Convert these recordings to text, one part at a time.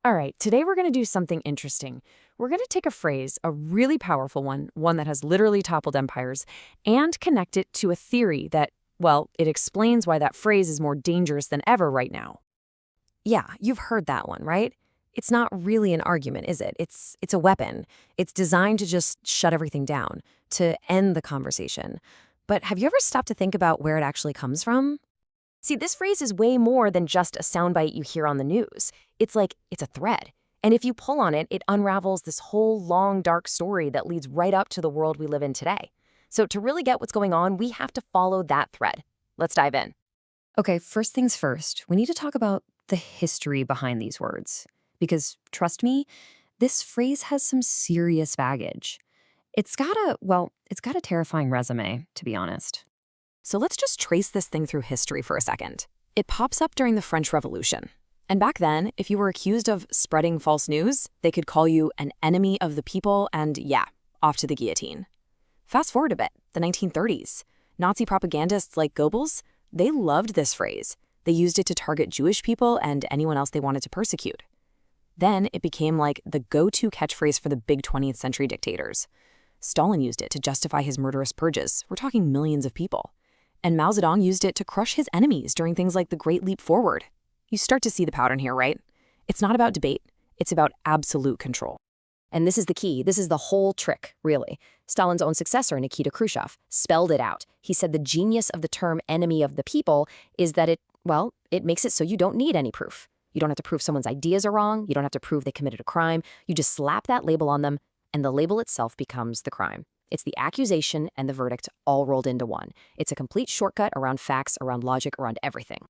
All right, today we're going to do something interesting. We're going to take a phrase, a really powerful one that has literally toppled empires, and connect it to a theory that, well, it explains why that phrase is more dangerous than ever right now. Yeah, you've heard that one, right? It's not really an argument, is it? It's a weapon. It's designed to just shut everything down, to end the conversation. But have you ever stopped to think about where it actually comes from? See, this phrase is way more than just a soundbite you hear on the news. It's a thread. And if you pull on it, it unravels this whole long, dark story that leads right up to the world we live in today. So to really get what's going on, we have to follow that thread. Let's dive in. Okay, first things first, we need to talk about the history behind these words. Because, trust me, this phrase has some serious baggage. It's got a terrifying resume, to be honest. So let's just trace this thing through history for a second. It pops up during the French Revolution. And back then, if you were accused of spreading false news, they could call you an enemy of the people and, yeah, off to the guillotine. Fast forward a bit, the 1930s. Nazi propagandists like Goebbels, they loved this phrase. They used it to target Jewish people and anyone else they wanted to persecute. Then it became like the go-to catchphrase for the big 20th century dictators. Stalin used it to justify his murderous purges. We're talking millions of people. And Mao Zedong used it to crush his enemies during things like the Great Leap Forward. You start to see the pattern here, right? It's not about debate. It's about absolute control. And this is the key. This is the whole trick, really. Stalin's own successor, Nikita Khrushchev, spelled it out. He said the genius of the term enemy of the people is that it makes it so you don't need any proof. You don't have to prove someone's ideas are wrong. You don't have to prove they committed a crime. You just slap that label on them, and the label itself becomes the crime. It's the accusation and the verdict all rolled into one. It's a complete shortcut around facts, around logic, around everything.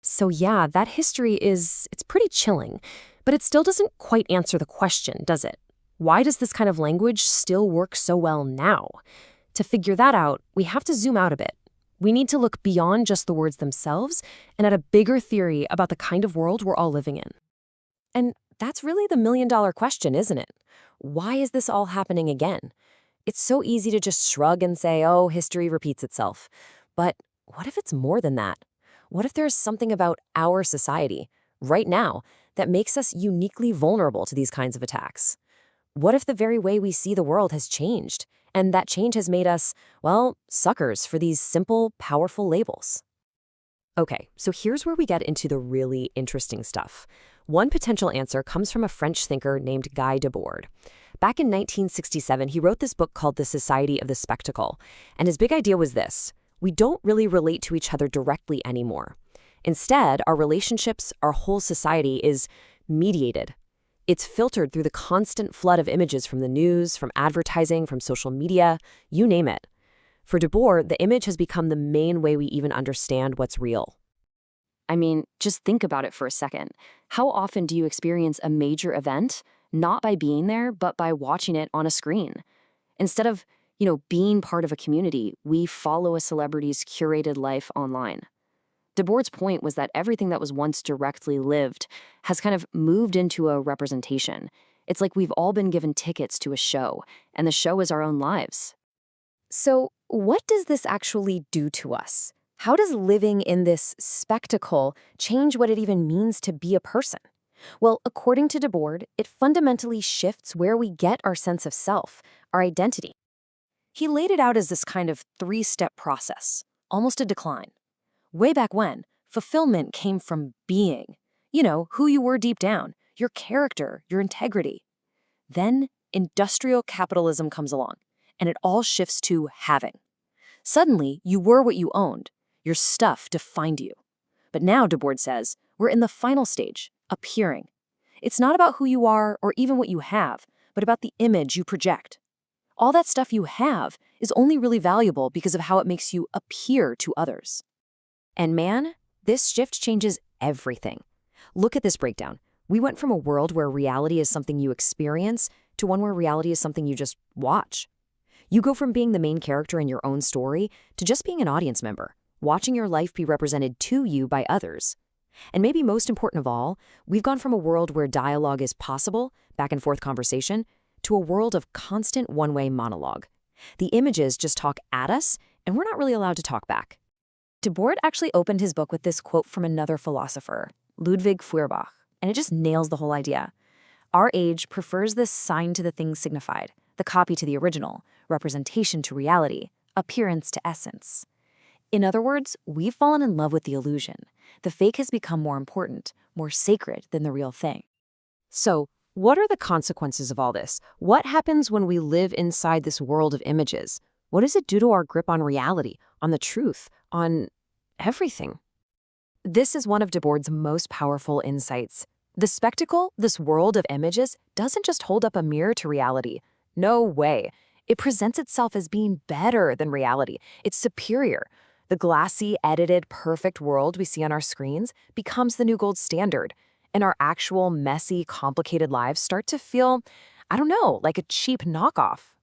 So yeah, that history it's pretty chilling, but it still doesn't quite answer the question, does it? Why does this kind of language still work so well now? To figure that out, we have to zoom out a bit. We need to look beyond just the words themselves and at a bigger theory about the kind of world we're all living in. And that's really the million-dollar question, isn't it? Why is this all happening again? It's so easy to just shrug and say, oh, history repeats itself. But what if it's more than that? What if there's something about our society, right now, that makes us uniquely vulnerable to these kinds of attacks? What if the very way we see the world has changed, and that change has made us, suckers for these simple, powerful labels? Okay, so here's where we get into the really interesting stuff. One potential answer comes from a French thinker named Guy Debord. Back in 1967, he wrote this book called The Society of the Spectacle, and his big idea was this: we don't really relate to each other directly anymore. Instead, our relationships, our whole society is mediated. It's filtered through the constant flood of images from the news, from advertising, from social media, you name it. For Debord, the image has become the main way we even understand what's real. I mean, just think about it for a second. How often do you experience a major event, not by being there, but by watching it on a screen? Instead of, being part of a community, we follow a celebrity's curated life online. Debord's point was that everything that was once directly lived has kind of moved into a representation. It's like we've all been given tickets to a show, and the show is our own lives. So, what does this actually do to us? How does living in this spectacle change what it even means to be a person? Well, according to Debord, it fundamentally shifts where we get our sense of self, our identity. He laid it out as this kind of three-step process, almost a decline. Way back when, fulfillment came from being. Who you were deep down, your character, your integrity. Then, industrial capitalism comes along, and it all shifts to having. Suddenly, you were what you owned. Your stuff defined you. But now, Debord says, we're in the final stage, appearing. It's not about who you are or even what you have, but about the image you project. All that stuff you have is only really valuable because of how it makes you appear to others. And man, this shift changes everything. Look at this breakdown. We went from a world where reality is something you experience to one where reality is something you just watch. You go from being the main character in your own story to just being an audience member, watching your life be represented to you by others. And maybe most important of all, we've gone from a world where dialogue is possible, back and forth conversation, to a world of constant one-way monologue. The images just talk at us, and we're not really allowed to talk back. Debord actually opened his book with this quote from another philosopher, Ludwig Feuerbach, and it just nails the whole idea. Our age prefers this sign to the thing signified, the copy to the original, representation to reality, appearance to essence. In other words, we've fallen in love with the illusion. The fake has become more important, more sacred than the real thing. So, what are the consequences of all this? What happens when we live inside this world of images? What does it do to our grip on reality, on the truth, on everything? This is one of Debord's most powerful insights. The spectacle, this world of images, doesn't just hold up a mirror to reality. No way. It presents itself as being better than reality. It's superior. The glassy, edited, perfect world we see on our screens becomes the new gold standard, and our actual, messy, complicated lives start to feel, I don't know, like a cheap knockoff.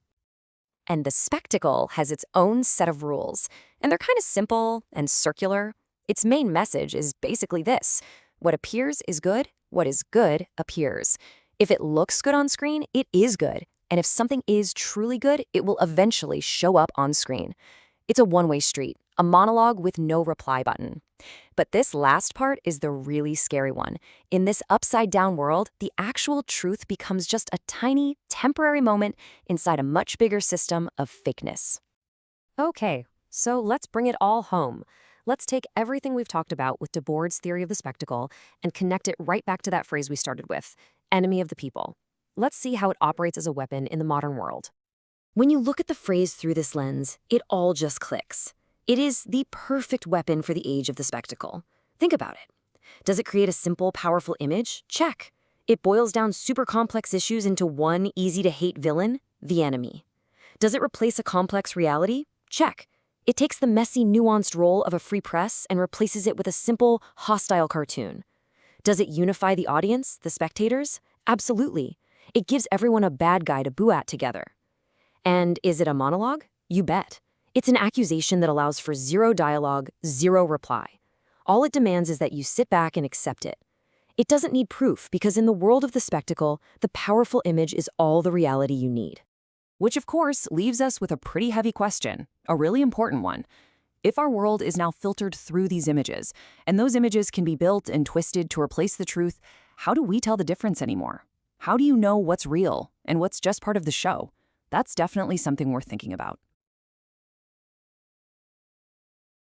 And the spectacle has its own set of rules, and they're kind of simple and circular. Its main message is basically this: what appears is good, what is good appears. If it looks good on screen, it is good, and if something is truly good, it will eventually show up on screen. It's a one-way street, a monologue with no reply button. But this last part is the really scary one. In this upside-down world, the actual truth becomes just a tiny, temporary moment inside a much bigger system of fakeness. Okay, so let's bring it all home. Let's take everything we've talked about with Debord's theory of the spectacle and connect it right back to that phrase we started with, enemy of the people. Let's see how it operates as a weapon in the modern world. When you look at the phrase through this lens, it all just clicks. It is the perfect weapon for the age of the spectacle. Think about it. Does it create a simple, powerful image? Check. It boils down super complex issues into one easy-to-hate villain, the enemy. Does it replace a complex reality? Check. It takes the messy, nuanced role of a free press and replaces it with a simple, hostile cartoon. Does it unify the audience, the spectators? Absolutely. It gives everyone a bad guy to boo at together. And is it a monologue? You bet. It's an accusation that allows for zero dialogue, zero reply. All it demands is that you sit back and accept it. It doesn't need proof because in the world of the spectacle, the powerful image is all the reality you need. Which, of course, leaves us with a pretty heavy question, a really important one. If our world is now filtered through these images, and those images can be built and twisted to replace the truth, how do we tell the difference anymore? How do you know what's real and what's just part of the show? That's definitely something worth thinking about.